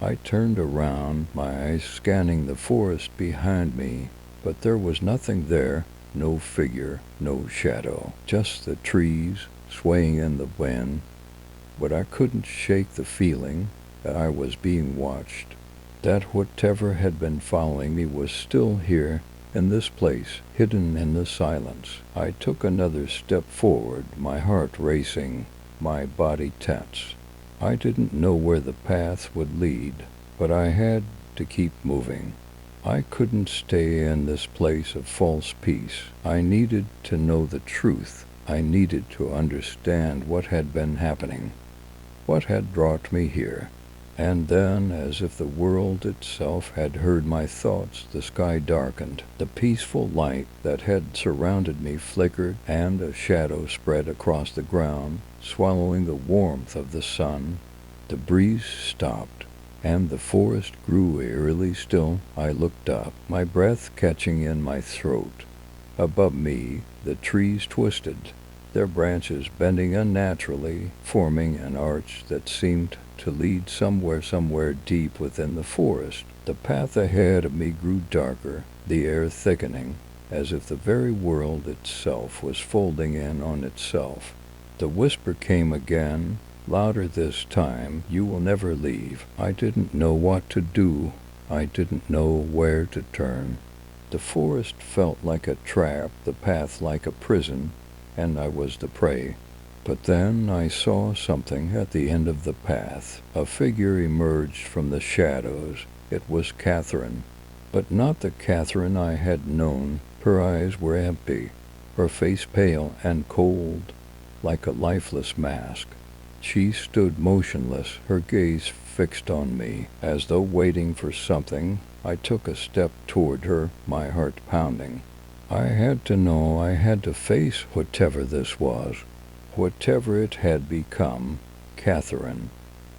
I turned around, my eyes scanning the forest behind me, but there was nothing there, no figure, no shadow, just the trees swaying in the wind. But I couldn't shake the feeling that I was being watched, that whatever had been following me was still here, in this place, hidden in the silence. I took another step forward, my heart racing, my body tense. I didn't know where the path would lead, but I had to keep moving. I couldn't stay in this place of false peace. I needed to know the truth. I needed to understand what had been happening, what had brought me here. And then, as if the world itself had heard my thoughts, the sky darkened. The peaceful light that had surrounded me flickered, and a shadow spread across the ground, swallowing the warmth of the sun. The breeze stopped, and the forest grew eerily still. I looked up, my breath catching in my throat. Above me, the trees twisted, their branches bending unnaturally, forming an arch that seemed to lead somewhere deep within the forest. The path ahead of me grew darker, the air thickening, as if the very world itself was folding in on itself. The whisper came again, louder this time, "You will never leave." I didn't know what to do. I didn't know where to turn. The forest felt like a trap, the path like a prison, and I was the prey. But then I saw something at the end of the path. A figure emerged from the shadows. It was Catherine, but not the Catherine I had known. Her eyes were empty, her face pale and cold, like a lifeless mask. She stood motionless, her gaze fixed on me, as though waiting for something. I took a step toward her, my heart pounding. I had to know, I had to face whatever this was, whatever it had become. Catherine,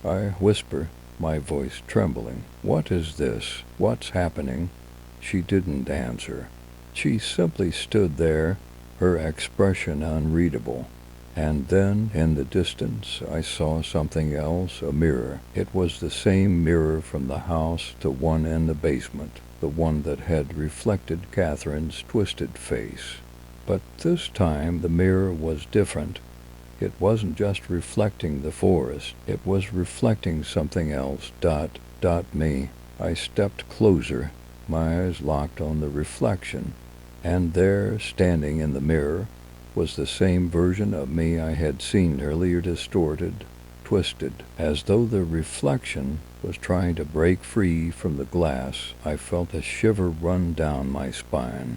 I whispered, my voice trembling. What is this? What's happening? She didn't answer. She simply stood there, her expression unreadable. And then, in the distance, I saw something else, a mirror. It was the same mirror from the house, the one in the basement, the one that had reflected Catherine's twisted face. But this time the mirror was different. It wasn't just reflecting the forest, it was reflecting something else. Me. I stepped closer, my eyes locked on the reflection, and there, standing in the mirror, was the same version of me I had seen earlier, distorted, twisted, as though the reflection was trying to break free from the glass. I felt a shiver run down my spine.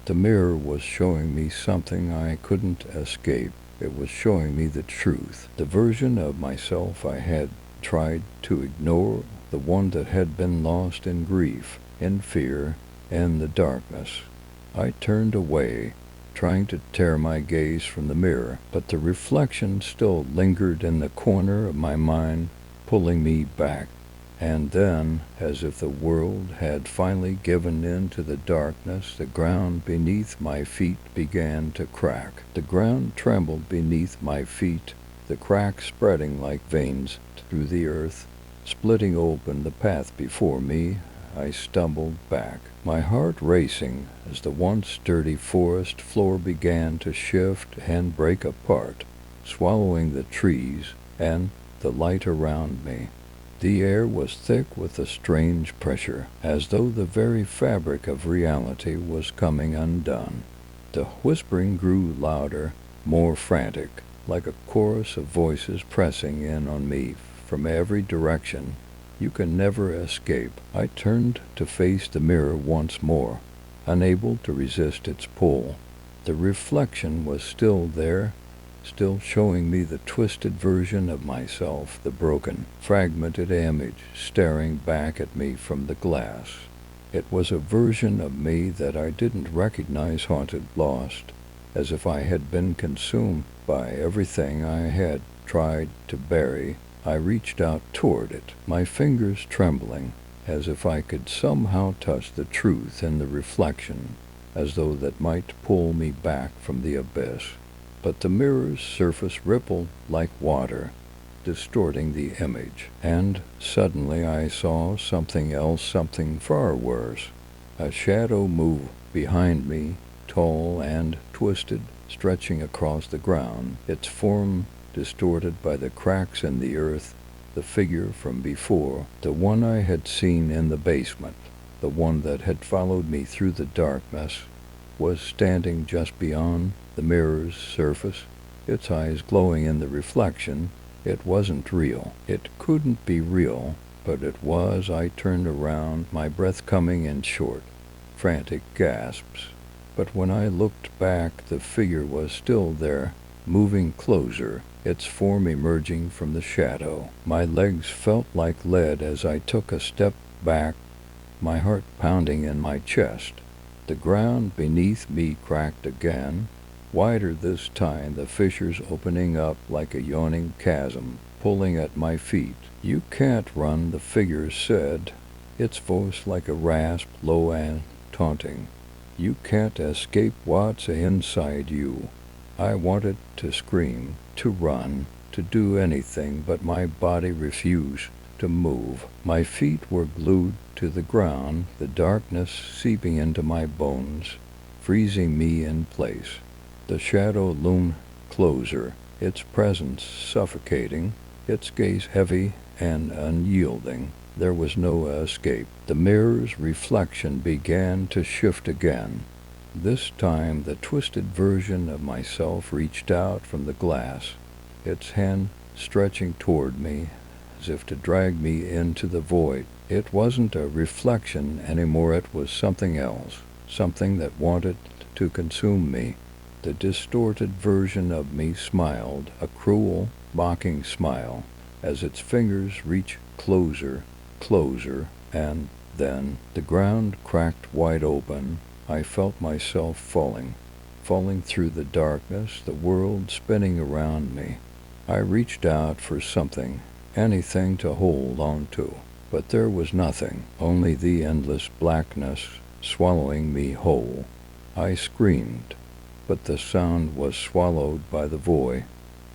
The mirror was showing me something I couldn't escape. It was showing me the truth, the version of myself I had tried to ignore, the one that had been lost in grief, in fear, in the darkness. I turned away, trying to tear my gaze from the mirror, but the reflection still lingered in the corner of my mind, pulling me back. And then, as if the world had finally given in to the darkness, the ground beneath my feet began to crack. The ground trembled beneath my feet, the cracks spreading like veins through the earth, splitting open the path before me. I stumbled back, my heart racing as the once sturdy forest floor began to shift and break apart, swallowing the trees and the light around me. The air was thick with a strange pressure, as though the very fabric of reality was coming undone. The whispering grew louder, more frantic, like a chorus of voices pressing in on me from every direction. You can never escape. I turned to face the mirror once more, unable to resist its pull. The reflection was still there, still showing me the twisted version of myself, the broken, fragmented image staring back at me from the glass. It was a version of me that I didn't recognize, haunted, lost, as if I had been consumed by everything I had tried to bury. I reached out toward it, my fingers trembling, as if I could somehow touch the truth in the reflection, as though that might pull me back from the abyss. But the mirror's surface rippled like water, distorting the image, and suddenly I saw something else, something far worse. A shadow moved behind me, tall and twisted, stretching across the ground, its form distorted by the cracks in the earth. The figure from before, the one I had seen in the basement, the one that had followed me through the darkness, was standing just beyond the mirror's surface, its eyes glowing in the reflection. It wasn't real. It couldn't be real, but it was. I turned around, my breath coming in short, frantic gasps. But when I looked back, the figure was still there, moving closer, its form emerging from the shadow. My legs felt like lead as I took a step back, my heart pounding in my chest. The ground beneath me cracked again, wider this time, the fissures opening up like a yawning chasm, pulling at my feet. You can't run, the figure said, its voice like a rasp, low and taunting. You can't escape what's inside you. I wanted to scream, to run, to do anything, but my body refused to move. My feet were glued to the ground, the darkness seeping into my bones, freezing me in place. The shadow loomed closer, its presence suffocating, its gaze heavy and unyielding. There was no escape. The mirror's reflection began to shift again. This time the twisted version of myself reached out from the glass, its hand stretching toward me as if to drag me into the void. It wasn't a reflection anymore, it was something else, something that wanted to consume me. The distorted version of me smiled, a cruel, mocking smile, as its fingers reached closer, closer, and then the ground cracked wide open. I felt myself falling through the darkness, the world spinning around me. I reached out for something, anything to hold on to, but there was nothing, only the endless blackness swallowing me whole. I screamed, but the sound was swallowed by the void,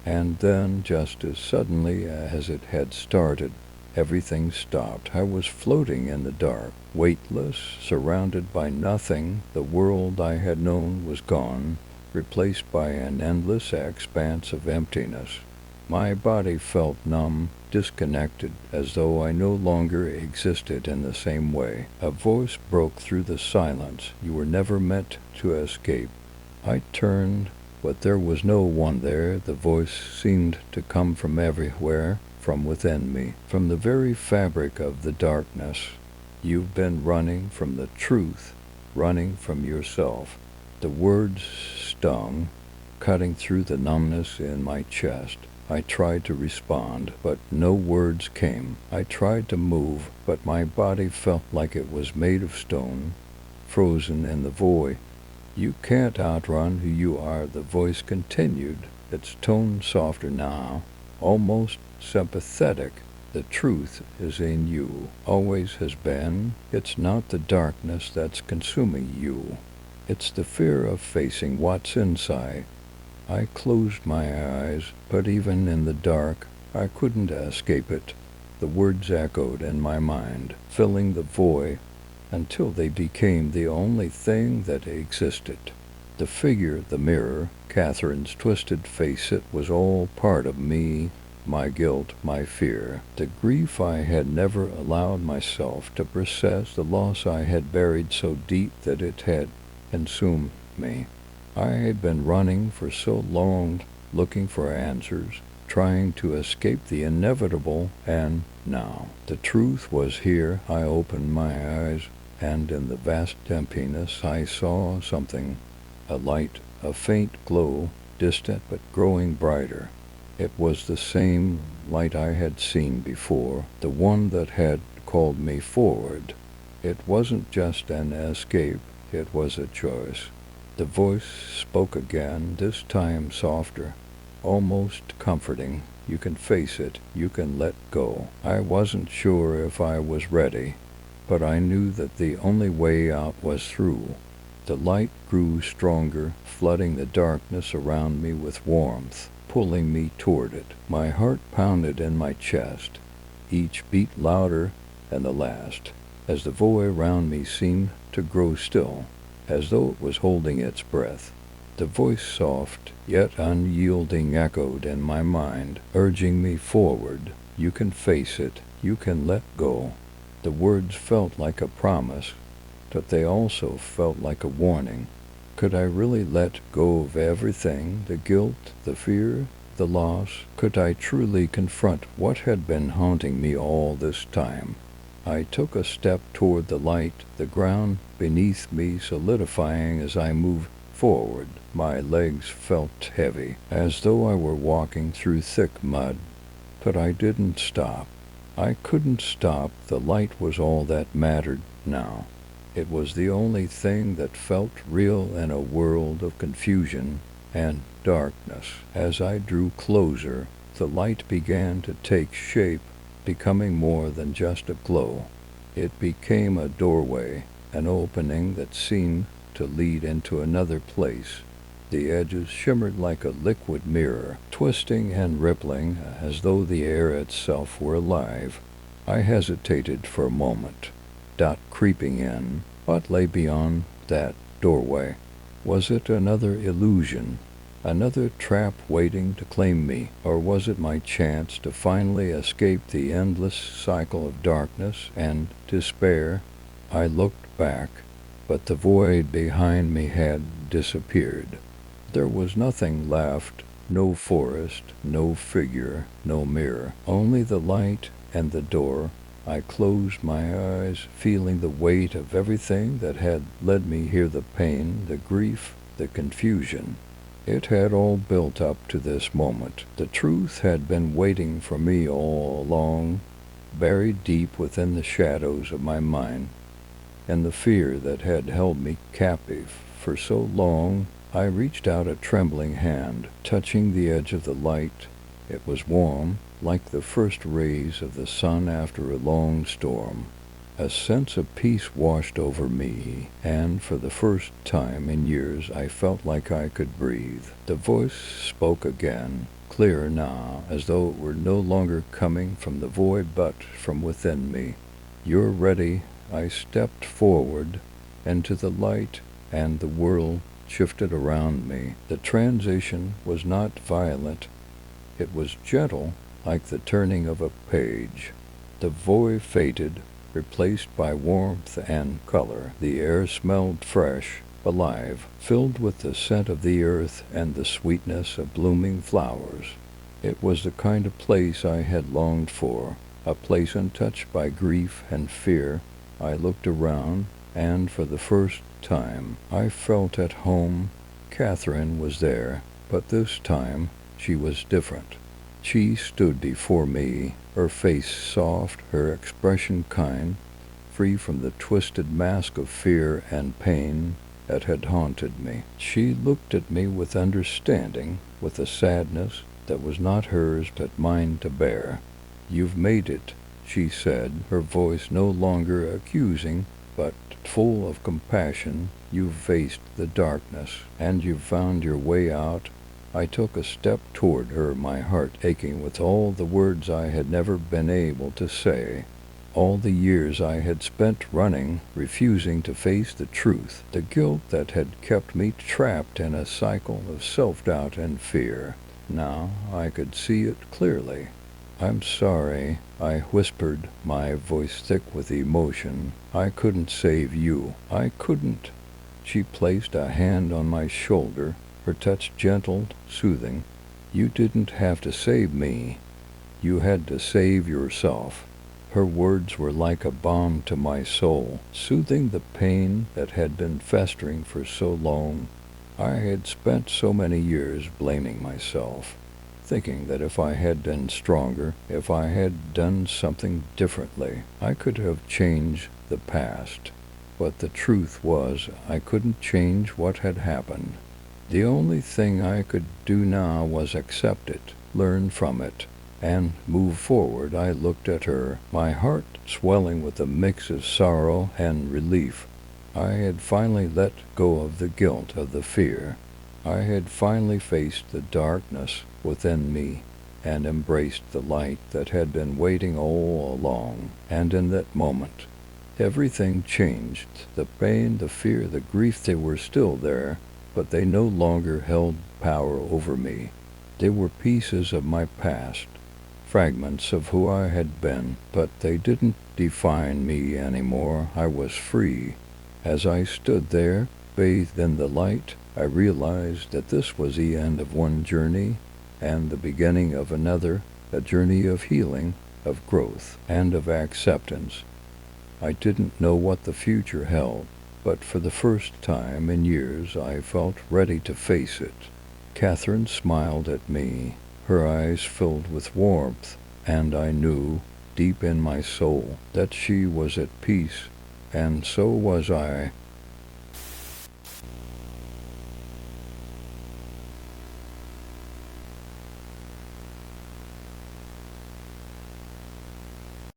and then, just as suddenly as it had started, everything stopped. I was floating in the dark, weightless, surrounded by nothing. The world I had known was gone, replaced by an endless expanse of emptiness. My body felt numb, disconnected, as though I no longer existed in the same way. A voice broke through the silence. You were never meant to escape. I turned, but there was no one there. The voice seemed to come from everywhere, from within me, from the very fabric of the darkness. You've been running from the truth, running from yourself. The words stung, cutting through the numbness in my chest. I tried to respond, but no words came. I tried to move, but my body felt like it was made of stone, frozen in the void. You can't outrun who you are, the voice continued, its tone softer now, almost sympathetic. The truth is in you, always has been. It's not the darkness that's consuming you. It's the fear of facing what's inside. I closed my eyes, but even in the dark, I couldn't escape it. The words echoed in my mind, filling the void until they became the only thing that existed. The figure, the mirror, Catherine's twisted face, it was all part of me, my guilt, my fear, the grief I had never allowed myself to process, the loss I had buried so deep that it had consumed me. I had been running for so long, looking for answers, trying to escape the inevitable, and now the truth was here. I opened my eyes, and in the vast emptiness I saw something, a light, a faint glow, distant but growing brighter. It was the same light I had seen before, the one that had called me forward. It wasn't just an escape, it was a choice. The voice spoke again, this time softer, almost comforting. You can face it, you can let go. I wasn't sure if I was ready, but I knew that the only way out was through. The light grew stronger, flooding the darkness around me with warmth, pulling me toward it. My heart pounded in my chest, each beat louder than the last, as the void around me seemed to grow still, as though it was holding its breath. The voice, soft yet unyielding, echoed in my mind, urging me forward. You can face it, you can let go. The words felt like a promise, but they also felt like a warning. Could I really let go of everything, the guilt, the fear, the loss? Could I truly confront what had been haunting me all this time? I took a step toward the light, the ground beneath me solidifying as I moved forward. My legs felt heavy, as though I were walking through thick mud, but I didn't stop. I couldn't stop. The light was all that mattered now. It was the only thing that felt real in a world of confusion and darkness. As I drew closer, the light began to take shape, becoming more than just a glow. It became a doorway, an opening that seemed to lead into another place. The edges shimmered like a liquid mirror, twisting and rippling as though the air itself were alive. I hesitated for a moment, doubt creeping in. What lay beyond that doorway? Was it another illusion, another trap waiting to claim me, or was it my chance to finally escape the endless cycle of darkness and despair? I looked back, but the void behind me had disappeared. There was nothing left, No forest, no figure, no mirror, only the light and the door. I closed my eyes, feeling the weight of everything that had led me here, the pain, the grief, the confusion. It had all built up to this moment. The truth had been waiting for me all along, buried deep within the shadows of my mind, and the fear that had held me captive for so long. I reached out a trembling hand, touching the edge of the light. It was warm, like the first rays of the sun after a long storm. A sense of peace washed over me, and for the first time in years I felt like I could breathe. The voice spoke again, clearer now, as though it were no longer coming from the void but from within me. "You're ready." I stepped forward into the light, and the world shifted around me. The transition was not violent. It was gentle, like the turning of a page. The void faded, replaced by warmth and color. The air smelled fresh, alive, filled with the scent of the earth and the sweetness of blooming flowers. It was the kind of place I had longed for, a place untouched by grief and fear. I looked around, and for the first time I felt at home. Catherine was there, but this time she was different. She stood before me, her face soft, her expression kind, free from the twisted mask of fear and pain that had haunted me. She looked at me with understanding, with a sadness that was not hers but mine to bear. "You've made it," she said, her voice no longer accusing, but full of compassion. "You've faced the darkness, and you've found your way out." I took a step toward her, my heart aching with all the words I had never been able to say. All the years I had spent running, refusing to face the truth, the guilt that had kept me trapped in a cycle of self-doubt and fear. Now I could see it clearly. "I'm sorry," I whispered, my voice thick with emotion. "I couldn't save you. I couldn't." She placed a hand on my shoulder, her touch gentle, soothing. "You didn't have to save me. You had to save yourself." Her words were like a balm to my soul, soothing the pain that had been festering for so long. I had spent so many years blaming myself, thinking that if I had been stronger, if I had done something differently, I could have changed the past. But the truth was, I couldn't change what had happened. The only thing I could do now was accept it, learn from it, and move forward. I looked at her, my heart swelling with a mix of sorrow and relief. I had finally let go of the guilt, of the fear. I had finally faced the darkness within me and embraced the light that had been waiting all along. And in that moment, everything changed. The pain, the fear, the grief, they were still there, but they no longer held power over me. They were pieces of my past, fragments of who I had been, but they didn't define me anymore. I was free. As I stood there, bathed in the light, I realized that this was the end of one journey and the beginning of another, a journey of healing, of growth, and of acceptance. I didn't know what the future held, but for the first time in years I felt ready to face it. Catherine smiled at me, her eyes filled with warmth, and I knew, deep in my soul, that she was at peace, and so was I.